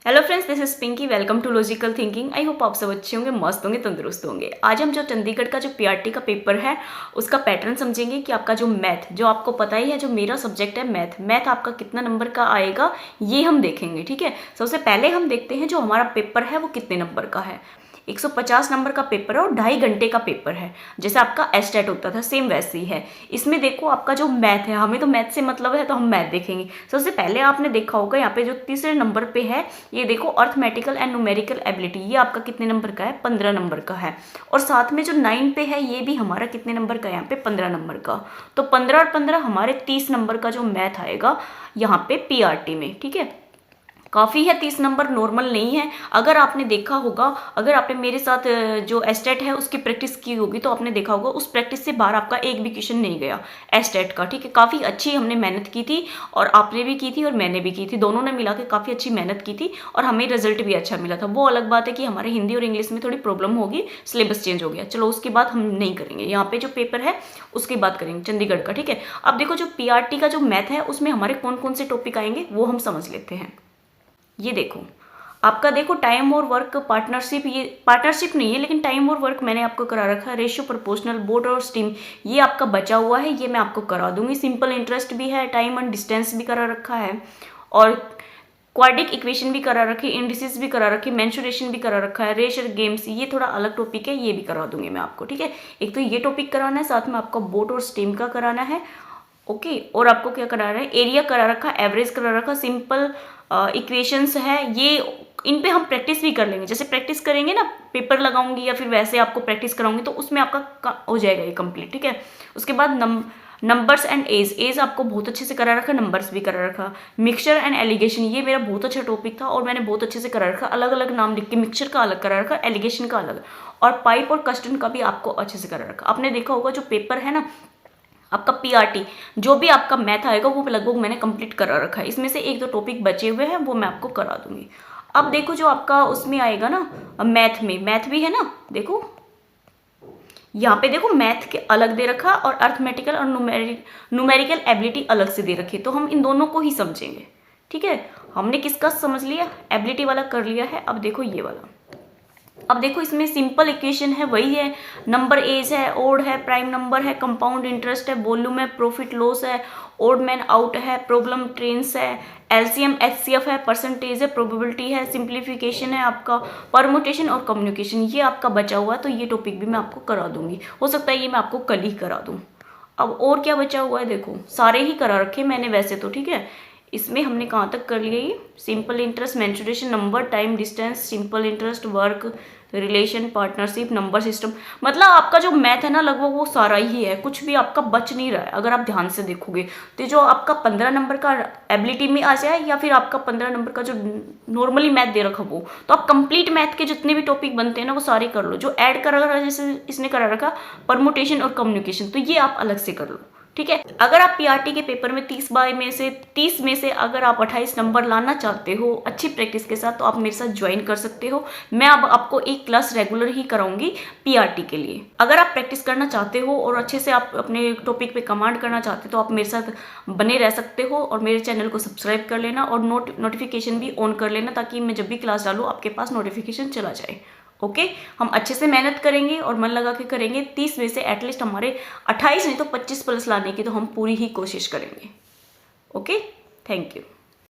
Hello friends, this is Pinky. Welcome to logical thinking. I hope आप सब अच्छे होंगे, मस्त होंगे, तंदुरुस्त होंगे। आज हम जो चंडीगढ़ का जो पीआरटी का पेपर है उसका पैटर्न समझेंगे कि आपका जो मैथ, जो आपको पता ही है, जो मेरा सब्जेक्ट है मैथ आपका कितना नंबर का आएगा ये हम देखेंगे। ठीक है, सबसे पहले हम देखते हैं जो हमारा पेपर है वो कितने नंबर का है। 150 नंबर का पेपर है और 2.5 घंटे का पेपर है। जैसे आपका एस्टेट होता था सेम वैसे ही है। इसमें देखो आपका जो मैथ है, हमें तो मैथ से मतलब है तो हम मैथ देखेंगे। सबसे पहले आपने देखा होगा यहाँ पे जो तीसरे नंबर पे है, ये देखो अर्थमेटिकल एंड न्यूमेरिकल एबिलिटी, ये आपका कितने नंबर का है? 15 नंबर का है। और साथ में जो 9 पे है ये भी हमारा कितने नंबर का है? यहाँ पे 15 नंबर का। तो 15 और 15 हमारे 30 नंबर का जो मैथ आएगा यहाँ पे पीआरटी में। ठीक है, काफ़ी है, 30 नंबर नॉर्मल नहीं है। अगर आपने देखा होगा, अगर आपने मेरे साथ जो एस्टेट है उसकी प्रैक्टिस की होगी तो आपने देखा होगा उस प्रैक्टिस से बाहर आपका एक भी क्वेश्चन नहीं गया एस्टेट का। ठीक है, काफ़ी अच्छी हमने मेहनत की थी और आपने भी की थी और मैंने भी की थी, दोनों ने मिला के काफ़ी अच्छी मेहनत की थी और हमें रिजल्ट भी अच्छा मिला था। वो अलग बात है कि हमारे हिंदी और इंग्लिश में थोड़ी प्रॉब्लम होगी, सिलेबस चेंज हो गया। चलो उसकी बात हम नहीं करेंगे, यहाँ पे जो पेपर है उसकी बात करेंगे चंडीगढ़ का। ठीक है, अब देखो जो पीआरटी का जो मैथ है उसमें हमारे कौन कौन से टॉपिक आएंगे वो हम समझ लेते हैं। ये देखो आपका, देखो टाइम और वर्क पार्टनरशिप, ये पार्टनरशिप नहीं है लेकिन टाइम और वर्क मैंने आपको करा रखा है। रेशियो, प्रोपोर्शनल, बोर्ड और स्टीम ये आपका बचा हुआ है, ये मैं आपको करा दूंगी। सिंपल इंटरेस्ट भी है, टाइम एंड डिस्टेंस भी करा रखा है और क्वाड्रिक इक्वेशन भी करा रखी, इंडिसेस भी करा रखी, मेंसुरेशन भी करा रखा है, रेशर गेम्स ये थोड़ा अलग टॉपिक है, ये भी करा दूंगी मैं आपको। ठीक है, एक तो ये टॉपिक कराना है, साथ में आपका बोट और स्टीम का कराना है। ओके, और आपको क्या कराना है? एरिया करा रखा, एवरेज करा रखा, सिंपल इक्वेशंस है, ये इन पे हम प्रैक्टिस भी कर लेंगे। जैसे प्रैक्टिस करेंगे ना, पेपर लगाऊंगी या फिर वैसे आपको प्रैक्टिस कराऊंगी तो उसमें आपका हो जाएगा ये कंप्लीट। ठीक है, उसके बाद नंबर्स एंड एज आपको बहुत अच्छे से करा रखा, नंबर्स भी करा रखा। मिक्सचर एंड एलिगेशन ये मेरा बहुत अच्छा टॉपिक था और मैंने बहुत अच्छे से करा रखा, अलग अलग नाम लिख के, मिक्सचर का अलग करा रखा, एलिगेशन का अलग, और पाइप और कस्टन का भी आपको अच्छे से करा रखा। आपने देखा होगा जो पेपर है ना आपका पीआरटी, जो भी आपका मैथ आएगा वो लगभग मैंने कंप्लीट करा रखा है। इसमें से एक दो टॉपिक बचे हुए हैं वो मैं आपको करा दूंगी। अब देखो जो आपका उसमें आएगा ना मैथ में, मैथ भी है ना, देखो यहाँ पे देखो मैथ के अलग दे रखा और अर्थमेटिकल और न्यूमेरिकल एबिलिटी अलग से दे रखी, तो हम इन दोनों को ही समझेंगे। ठीक है, हमने किसका समझ लिया? एबिलिटी वाला कर लिया है। अब देखो ये वाला, अब देखो इसमें सिंपल इक्वेशन है, वही है, नंबर एज है, ओड है, प्राइम नंबर है, कंपाउंड इंटरेस्ट है, वॉल्यूम है, प्रॉफिट लॉस है, ओड मैन आउट है, प्रॉब्लम ट्रेंस है, एलसीएम एचसीएफ है, परसेंटेज है, प्रोबेबिलिटी है, सिंप्लीफिकेशन है, आपका परमुटेशन और कम्युनिकेशन ये आपका बचा हुआ है। तो ये टॉपिक भी मैं आपको करा दूंगी, हो सकता है ये मैं आपको कल ही करा दूँ। अब और क्या बचा हुआ है? देखो सारे ही करा रखे मैंने वैसे तो। ठीक है, इसमें हमने कहाँ तक कर लिया? ये simple interest, mensuration, number, time, distance, simple interest, work, relation, partnership, number system. मतलब आपका जो मैथ है ना लगभग वो सारा ही है, कुछ भी आपका बच नहीं रहा है अगर आप ध्यान से देखोगे। तो जो आपका 15 नंबर का एबिलिटी में आ जाए या फिर आपका 15 नंबर का जो नॉर्मली मैथ दे रखा वो, तो आप कंप्लीट मैथ के जितने भी टॉपिक बनते हैं ना वो सारे कर लो। जो ऐड करा रखा, जैसे इसने करा रखा परमुटेशन और कम्युनिकेशन, तो ये आप अलग से कर लो। ठीक है, अगर आप पीआरटी के पेपर में 30 में से अगर आप 28 नंबर लाना चाहते हो अच्छी प्रैक्टिस के साथ तो आप मेरे साथ ज्वाइन कर सकते हो। मैं अब आपको एक क्लास रेगुलर ही कराऊंगी पीआरटी के लिए। अगर आप प्रैक्टिस करना चाहते हो और अच्छे से आप अपने टॉपिक पे कमांड करना चाहते हो तो आप मेरे साथ बने रह सकते हो और मेरे चैनल को सब्सक्राइब कर लेना और नोटिफिकेशन भी ऑन कर लेना ताकि मैं जब भी क्लास डालूँ आपके पास नोटिफिकेशन चला जाए। ओके, हम अच्छे से मेहनत करेंगे और मन लगा के करेंगे। 30 में से एटलीस्ट हमारे 28 नहीं तो 25 प्लस लाने की तो हम पूरी ही कोशिश करेंगे। Okay, thank you.